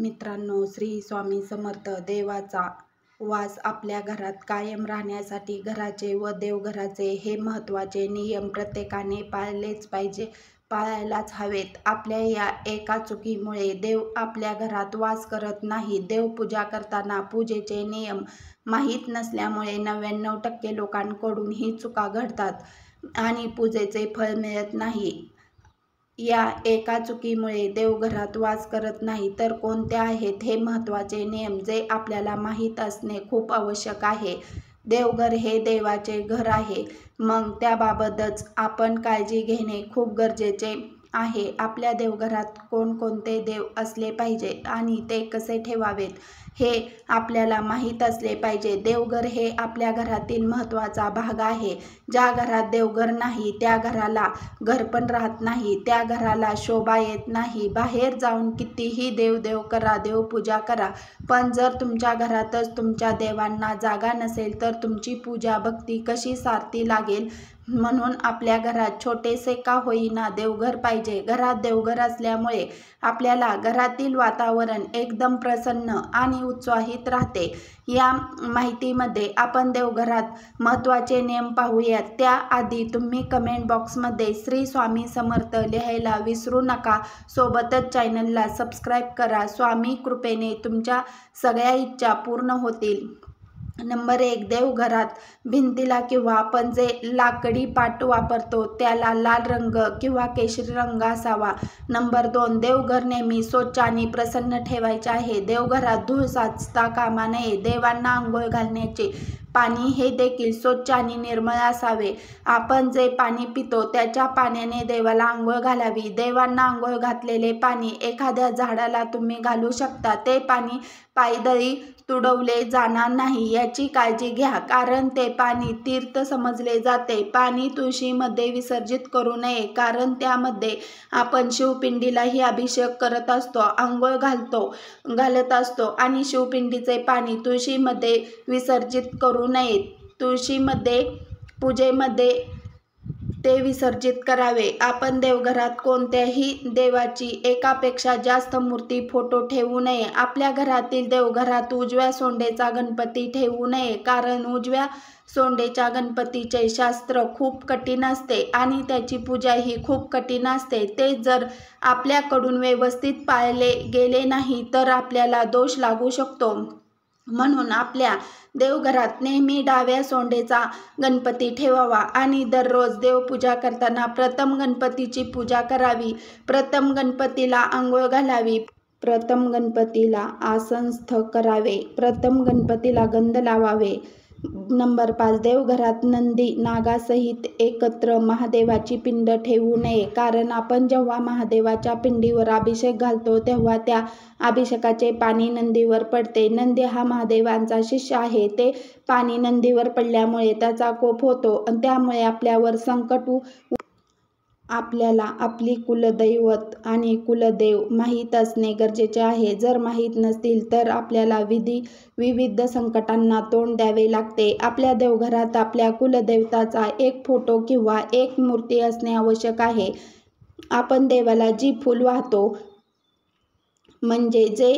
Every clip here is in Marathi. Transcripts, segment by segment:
मित्रांनो, श्री स्वामी समर्थ. देवाचा वास आपल्या घरात कायम राहण्यासाठी घराचे व देवघराचे हे महत्त्वाचे नियम प्रत्येकाने पाळलेच पाहिजे, पाळायलाच हवेत. आपल्या या एका चुकीमुळे देव आपल्या घरात वास करत नाही. देवपूजा करताना पूजेचे नियम माहीत नसल्यामुळे 99% लोकांकडून ही चुका घडतात आणि पूजेचे फळ मिळत नाही. या एका चुकीमुळे देव घरात वास करत नाही. तर कोणत्या आहेत हे महत्त्वाचे नियम जे आपल्याला माहीत असणे खूप आवश्यक आहे. देवघर हे देवाचे घर आहे, मग त्याबाबतच आपण काळजी घेणे खूप गरजेचे आहे. आपल्या देवघरात कोणकोणते देव असले पाहिजे आणि ते कसे ठेवावेत हे आपल्याला माहीत असले पाहिजे. देवघर हे आपल्या घरातील महत्त्वाचा भाग आहे. ज्या घरात देवघर नाही त्या घराला घर पण राहत नाही, त्या घराला शोभा येत नाही. बाहेर जाऊन कितीही देव करा, देवपूजा करा, पण जर तुमच्या घरातच तुमच्या देवांना जागा नसेल तर तुमची पूजा भक्ती कशी सार्थी लागेल? म्हणून आपल्या घरात छोटेसे का होईना देवघर पाहिजे. घरात देवघर असल्यामुळे आपल्याला घरातील वातावरण एकदम प्रसन्न आणि उत्साहित राहते. या माहितीमध्ये आपण देवघरात महत्त्वाचे नियम पाहूयात. त्याआधी तुम्ही कमेंट बॉक्समध्ये श्री स्वामी समर्थ लिहायला विसरू नका. सोबतच चॅनलला सबस्क्राईब करा. स्वामी कृपेने तुमच्या सगळ्या इच्छा पूर्ण होतील. नंबर 1. देवघरात भिंतीला किंवा आपण जे लाकडी पाट वापरतो त्याला लाल रंग किंवा केशरी रंग असावा. नंबर 2. देवघर नेहमी स्वच्छ आणि प्रसन्न ठेवायचे आहे. देवघरात धूळ साचता कामा नये. देवांना आंघोळ घालण्याचे पाणी हे देखील स्वच्छ आणि निर्मळ असावे. आपण जे पाणी पितो त्याच्या पाण्याने देवाला आंघोळ घालावी. देवांना आंघोळ घातलेले पाणी एखाद्या झाडाला तुम्ही घालू शकता. ते पाणी पायदळी तुडवले जाणार नाही याची काळजी घ्या, कारण ते पाणी तीर्थ समजले जाते. पाणी तुळशीमध्ये विसर्जित करू नये, कारण त्यामध्ये आपण शिवपिंडीलाही अभिषेक करत असतो, आंघोळ घालत असतो आणि शिवपिंडीचे पाणी तुळशीमध्ये विसर्जित करू नये. तुळशीमध्ये पूजेमध्ये ते विसर्जित करावे. आपण देवघरात कोणत्याही देवाची एकापेक्षा जास्त मूर्ती, फोटो ठेवू नये. आपल्या घरातील देवघरात उजव्या सोंडेचा गणपती ठेवू नये, कारण उजव्या सोंडेच्या गणपतीचे शास्त्र खूप कठीण असते आणि त्याची पूजाही खूप कठीण असते. ते जर आपल्याकडून व्यवस्थित पाळले गेले नाही तर आपल्याला दोष लागू शकतो. म्हणून आपल्या देवघरात नेहमी डाव्या सोंडेचा गणपती ठेवावा आणि दररोज देवपूजा करताना प्रथम गणपतीची पूजा करावी. प्रथम गणपतीला आंघोळ घालावी. प्रथम गणपतीला आसनस्थ करावे. प्रथम गणपतीला गंध लावावे. नंबर 5. देवघरात नंदी नागासहित एकत्र महादेवाची पिंड ठेवू नये, कारण आपण जेव्हा महादेवाच्या पिंडीवर अभिषेक घालतो तेव्हा त्या अभिषेकाचे पाणी नंदीवर पडते. नंदी हा महादेवांचा शिष्य आहे. ते पाणी नंदीवर पडल्यामुळे त्याचा कोप होतो आणि त्यामुळे आपल्यावर संकट आपल्याला आपली कुलदैवत आणि कुलदेव माहीत असणे गरजेचे आहे. जर माहीत नसतील तर आपल्याला विविध संकटांना तोंड द्यावे लागते. आपल्या देवघरात आपल्या कुलदेवताचा एक फोटो किंवा एक मूर्ती असणे आवश्यक आहे. आपण देवाला जी फूल वाहतो, म्हणजे जे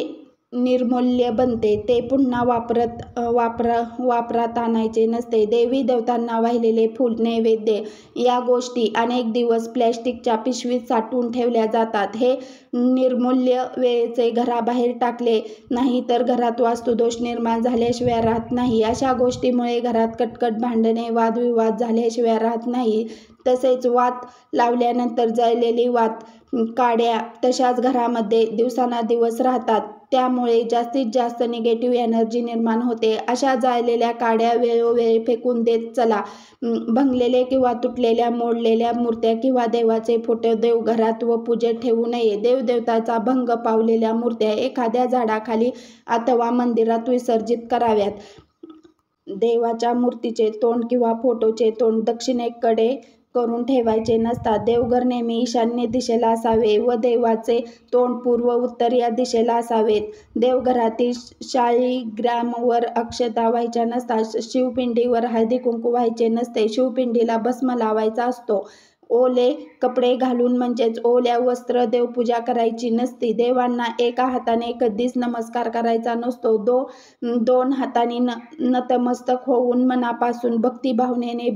निर्मूल्य बनते, ते पुन्हा वापरात आणायचे नसते. देवी देवतांना वाहिलेले फूल, नैवेद्य या गोष्टी अनेक दिवस प्लॅस्टिकच्या पिशवीत साठवून ठेवल्या जातात. हे निर्मूल्य वेळेचे घराबाहेर टाकले नाही तर घरात वास्तुदोष निर्माण झाल्याशिवाय राहत नाही. अशा गोष्टीमुळे घरात कटकट, भांडणे, वादविवाद झाल्याशिवाय राहत नाही. तसेच वात लावल्यानंतर जळलेली काड्या तशाच घरामध्ये दिवसांदिवस राहतात. त्यामुळे जास्तीत जास्त निगेटिव्ह एनर्जी निर्माण होते. अशा जाळलेल्या काड्या वेळोवेळी फेकून देत चला. भंगलेले किंवा तुटलेल्या, मोडलेल्या मूर्त्या किंवा देवाचे फोटो देवघरात व पूजेत ठेवू नये. देवदेवताचा भंग पावलेल्या मूर्त्या एखाद्या झाडाखाली अथवा मंदिरात विसर्जित कराव्यात. देवाच्या मूर्तीचे तोंड किंवा फोटोचे तोंड दक्षिणेकडे करून ठेवायचे नसतात. देवघर नेहमी ईशान्य दिशेला असावे व देवाचे तोंड पूर्व उत्तर या दिशेला असावेत. देवघरातील शाळीग्रामवर अक्षता व्हायच्या नसतात. शिवपिंडीवर हळदी कुंकू व्हायचे नसते. शिवपिंडीला भस्म लावायचा असतो. ओले कपडे घालून म्हणजेच ओल्या वस्त्र देवपूजा करायची नसते. देवांना एका हाताने कधीच नमस्कार करायचा नसतो. दोन हातांनी नतमस्तक होऊन मनापासून भक्तिभावनेने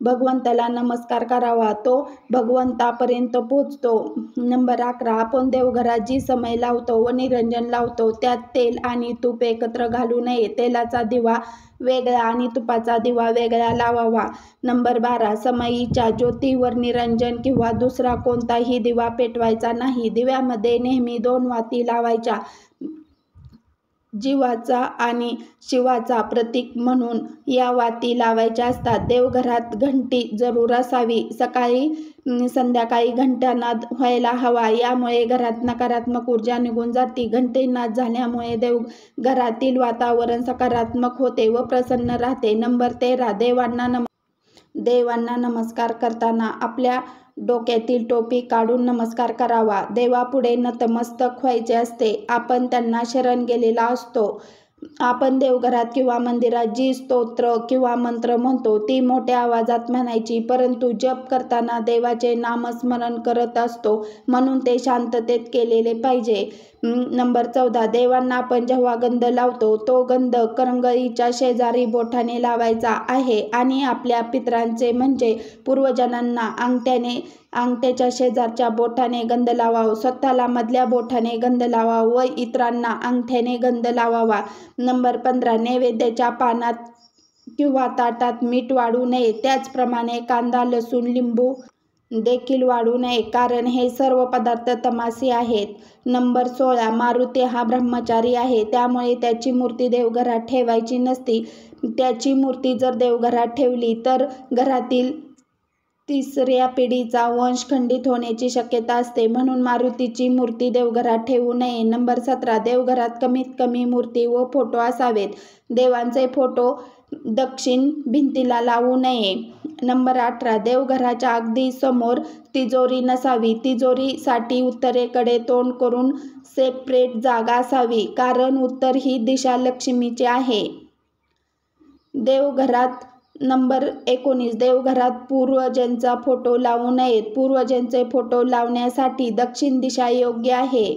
भगवंताला नमस्कार करावा. तो भगवंतापर्यंत पोहोचतो. नंबर 11, आपण देवघरात जी समई लावतो व निरंजन लावतो त्यात तेल आणि तूप एकत्र घालू नये. तेलाचा दिवा वेगळा आणि तुपाचा दिवा वेगळा लावावा. नंबर 12, समईच्या ज्योतीवर निरंजन किंवा दुसरा कोणताही दिवा पेटवायचा नाही. दिव्यामध्ये नेहमी 2 वाती लावायच्या. जीवाचा आणि शिवाचा प्रतीक म्हणून या वाती लावायच्या असतात. देवघरात घंटी जरूर असावी. सकाळी संध्याकाळी घंटानाद व्हायला हवा. यामुळे घरात नकारात्मक ऊर्जा निघून जाते. घंटीनाद झाल्यामुळे देवघरातील वातावरण सकारात्मक होते व प्रसन्न राहते. नंबर 13, देवांना नमस्कार करताना आपल्या डोक्यातील टोपी काढून नमस्कार करावा. देवापुढे नतमस्तक व्हायचे असते. आपण त्यांना शरण गेलेला असतो. आपण देवघरात किंवा मंदिरात जी स्तोत्र किंवा मंत्र म्हणतो ती मोठ्या आवाजात म्हणायची, परंतु जप करताना देवाचे नामस्मरण करत असतो म्हणून ते शांततेत केलेले पाहिजे. नंबर 14, देवांना आपण जेव्हा गंध लावतो तो गंध करंगळीच्या शेजारी बोटाने लावायचा आहे आणि आपल्या पितरांचे म्हणजे पूर्वजांना अंगठ्याच्या शेजारच्या बोटाने गंध लावावा. स्वतःला मधल्या बोटाने गंध लावावा व इतरांना अंगठ्याने गंध लावावा. नंबर 15, नैवेद्याच्या पानात किंवा ताटात मीठ वाढू नये. त्याचप्रमाणे कांदा, लसूण, लिंबू देखील वाढू नये, कारण हे सर्व पदार्थ तमासी आहेत. नंबर 16, मारुती हा ब्रह्मचारी आहे, त्यामुळे त्याची मूर्ती देवघरात ठेवायची नसती. त्याची मूर्ती जर देवघरात ठेवली तर घरातील 3ऱ्या पिढीचा वंश खंडित होण्याची शक्यता असते. म्हणून मारुतीची मूर्ती देवघरात ठेवू नये. नंबर 17, देवघरात कमीत कमी मूर्ती व फोटो असावेत. देवांचे फोटो दक्षिण भिंतीला लावू नये. नंबर 18, देवघराच्या अगदी समोर तिजोरी नसावी. तिजोरीसाठी उत्तरेकडे तोंड करून सेपरेट जागा असावी, कारण उत्तर ही दिशा लक्ष्मीची आहे. देवघरात नंबर 19, देवघरात पूर्वजांचा फोटो लावू नयेत. पूर्वजांचे फोटो लावण्यासाठी दक्षिण दिशा योग्य आहे.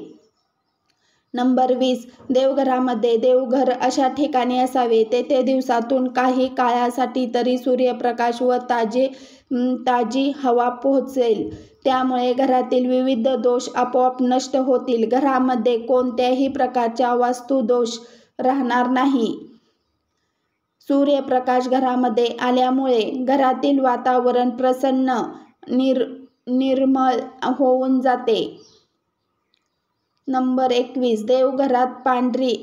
नंबर 20, देवघरामध्ये देवघर अशा ठिकाणी असावे तेथे दिवसातून काही काळासाठी तरी सूर्यप्रकाश व ताजी हवा पोहोचेल. त्यामुळे घरातील विविध दोष आपोआप नष्ट होतील. घरामध्ये कोणत्याही प्रकारचा वास्तुदोष राहणार नाही. सूर्यप्रकाश घरामध्ये आल्यामुळे घरातील वातावरण प्रसन्न निर्मळ होऊन जाते. नंबर 21, देवघरात पांढरी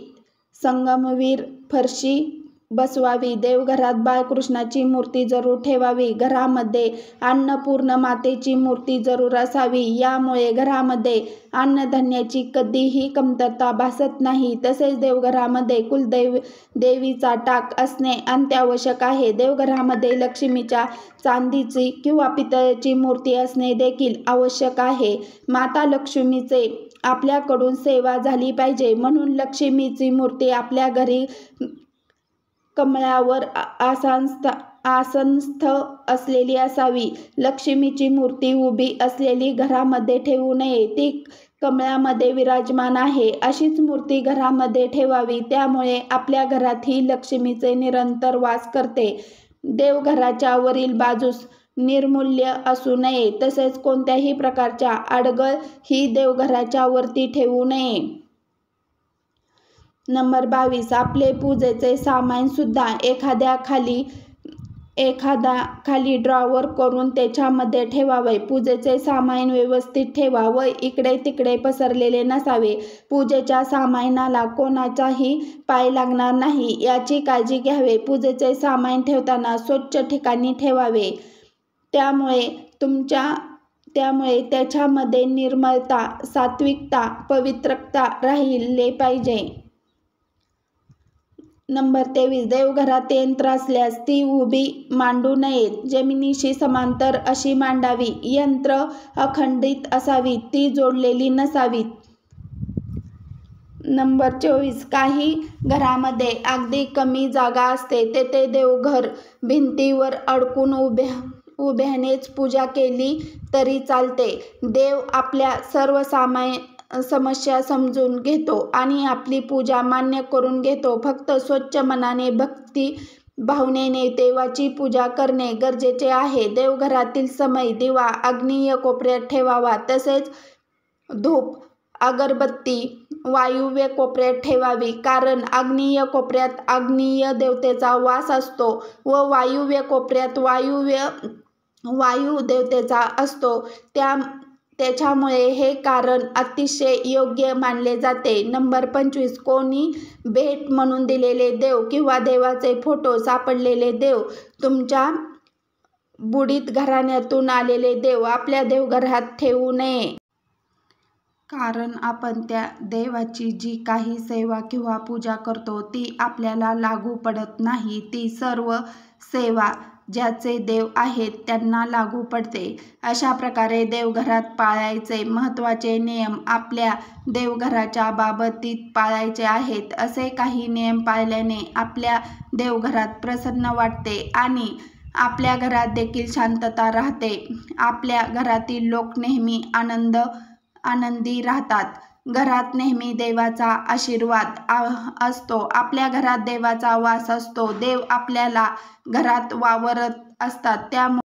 संगमरवरी फरशी बसवावी. देवघरात बाळकृष्णाची मूर्ती जरूर ठेवावी. घरामध्ये अन्नपूर्ण मातेची मूर्ती जरूर असावी. यामुळे घरामध्ये अन्नधान्याची कधीही कमतरता भासत नाही. तसेच देवघरामध्ये कुलदेवीचा टाक असणे अत्यावश्यक आहे. देवघरामध्ये लक्ष्मीच्या चांदीची किंवा पितळेची मूर्ती असणे देखील आवश्यक आहे. माता लक्ष्मीचे आपल्याकडून सेवा झाली पाहिजे म्हणून लक्ष्मीची मूर्ती आपल्या घरी कमळावर आसनस्थ असलेली असावी. लक्ष्मीची मूर्ती उभी असलेली घरामध्ये ठेवू नये. ती कमळामध्ये विराजमान आहे अशीच मूर्ती घरामध्ये ठेवावी. त्यामुळे आपल्या घरात ही लक्ष्मीचे निरंतर वास करते. देवघराच्या वरील बाजूस निर्मूल्य असू नये. तसेच कोणत्याही प्रकारच्या अडगळ ही देवघराच्या वरती ठेवू नये. नंबर 22, आपले पूजेचे सामान सुद्धा एखाद्या खाली ड्रॉवर करून त्याच्यामध्ये ठेवावे. पूजेचे सामान व्यवस्थित ठेवा व इकडे तिकडे पसरलेले नसावे. पूजेच्या सामानाला कोणाचाही पाय लागणार नाही याची काळजी घ्यावे. पूजेचे सामान ठेवताना स्वच्छ ठिकाणी ठेवावे. त्यामुळे त्याच्यामध्ये निर्मलता, सात्विकता, पवित्रता राहिले पाहिजे. नंबर 23, देवघरात यंत्र असल्यास ती उभी मांडू नयेत. जमिनीशी समांतर अशी मांडावी. यंत्र अखंडित असावी, ती जोडलेली नसावीत. नंबर 24, काही घरामध्ये अगदी कमी जागा असते तेथे देवघर भिंतीवर अडकून उभ्यानेच पूजा केली तरी चालते. देव आपल्या सर्व समस्या समजून घेतो आणि आपली पूजा मान्य करून घेतो. फक्त स्वच्छ मनाने, भक्ती भावनेने देवाची पूजा करणे गरजेचे आहे. देवघरातील समय दिवा आग्नेय कोपऱ्यात ठेवावा. तसेच धूप अगरबत्ती वायुव्य कोपऱ्यात ठेवावी. कारण आग्नेय कोपऱ्यात आग्नेय देवतेचा वास असतो व वायुव्य कोपऱ्यात वायू देवतेचा असतो. त्याच्यामुळे हे कारण अतिशय योग्य मानले जाते. नंबर 25 कोणी भेट म्हणून दिलेले देव किंवा देवाचे फोटो सापडलेले देव. तुमच्या बुडीत घराण्यातून आलेले देव आपल्या देवघरात ठेवू नये. कारण आपण त्या देवाची जी काही सेवा किंवा पूजा करतो ती आपल्याला लागू पडत नाही. ती सर्व सेवा ज्याचे देव आहेत त्यांना लागू पडते. अशा प्रकारे देवघरात पाळायचे महत्त्वाचे नियम आपल्या देवघराच्या बाबतीत पाळायचे आहेत. असे काही नियम पाळल्याने आपल्या देवघरात प्रसन्न वाटते आणि आपल्या घरात देखील शांतता राहते. आपल्या घरातील लोक नेहमी आनंदी राहतात. घरात नेहमी देवाचा आशीर्वाद असतो. आपल्या घरात देवाचा वास असतो. देव आपल्या घरात वावरत असतात. त्यामुळे